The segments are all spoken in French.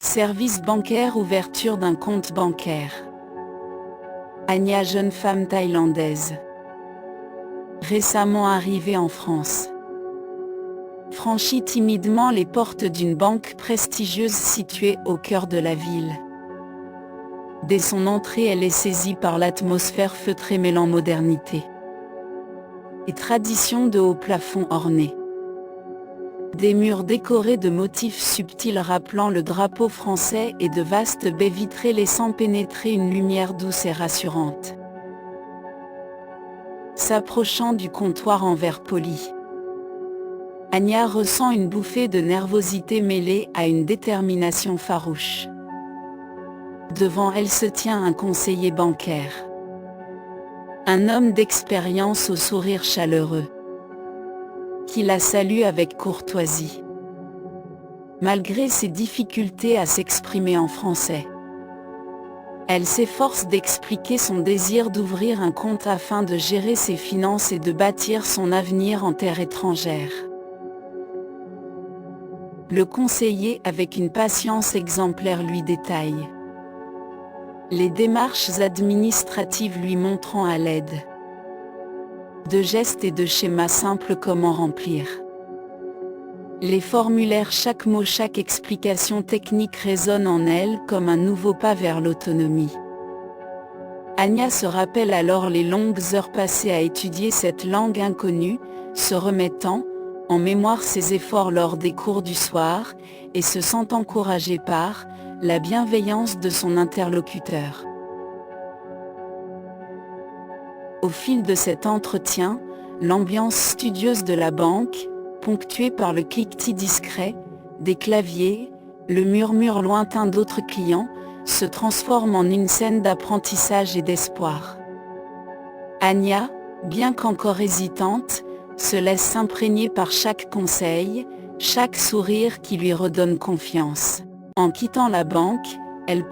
Service bancaire, ouverture d'un compte bancaire. Anya, jeune femme thaïlandaise, récemment arrivée en France, franchit timidement les portes d'une banque prestigieuse située au cœur de la ville. Dès son entrée, elle est saisie par l'atmosphère feutrée mêlant modernité et tradition de hauts plafonds ornés. Des murs décorés de motifs subtils rappelant le drapeau français et de vastes baies vitrées laissant pénétrer une lumière douce et rassurante. S'approchant du comptoir en verre poli, Anya ressent une bouffée de nervosité mêlée à une détermination farouche. Devant elle se tient un conseiller bancaire. Un homme d'expérience au sourire chaleureux, qui la salue avec courtoisie. Malgré ses difficultés à s'exprimer en français, elle s'efforce d'expliquer son désir d'ouvrir un compte afin de gérer ses finances et de bâtir son avenir en terre étrangère. Le conseiller, avec une patience exemplaire, lui détaille les démarches administratives, lui montrant à l'aide de gestes et de schémas simples comment remplir les formulaires. Chaque mot, chaque explication technique résonne en elle comme un nouveau pas vers l'autonomie. Anya se rappelle alors les longues heures passées à étudier cette langue inconnue, se remettant en mémoire ses efforts lors des cours du soir, et se sent encouragée par la bienveillance de son interlocuteur. Au fil de cet entretien, l'ambiance studieuse de la banque, ponctuée par le cliquetis discret des claviers, le murmure lointain d'autres clients, se transforme en une scène d'apprentissage et d'espoir. Anya, bien qu'encore hésitante, se laisse s'imprégner par chaque conseil, chaque sourire qui lui redonne confiance. En quittant la banque, elle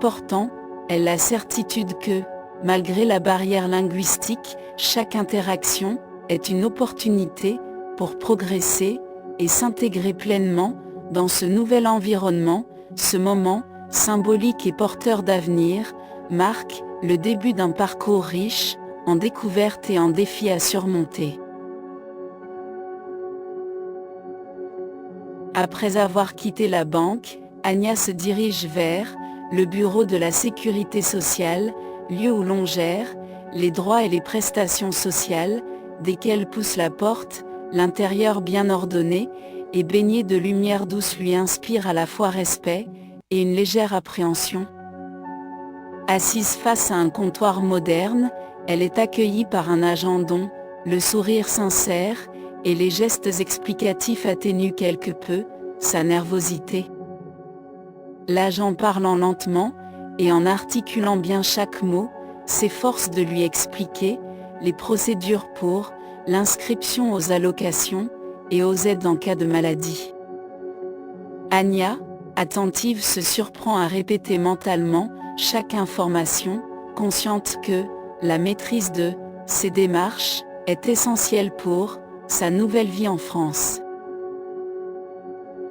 la certitude que, malgré la barrière linguistique, chaque interaction est une opportunité pour progresser et s'intégrer pleinement dans ce nouvel environnement. Ce moment, symbolique et porteur d'avenir, marque le début d'un parcours riche en découvertes et en défis à surmonter. Après avoir quitté la banque, Anya se dirige vers le bureau de la sécurité sociale, lieu où l'on gère les droits et les prestations sociales. Dès qu'elle pousse la porte, l'intérieur bien ordonné et baigné de lumière douce lui inspire à la fois respect et une légère appréhension. Assise face à un comptoir moderne, elle est accueillie par un agent dont le sourire sincère et les gestes explicatifs atténuent quelque peu sa nervosité. L'agent, parlant lentement et en articulant bien chaque mot, s'efforce de lui expliquer les procédures pour l'inscription aux allocations et aux aides en cas de maladie. Anya, attentive, se surprend à répéter mentalement chaque information, consciente que la maîtrise de ces démarches est essentielle pour sa nouvelle vie en France.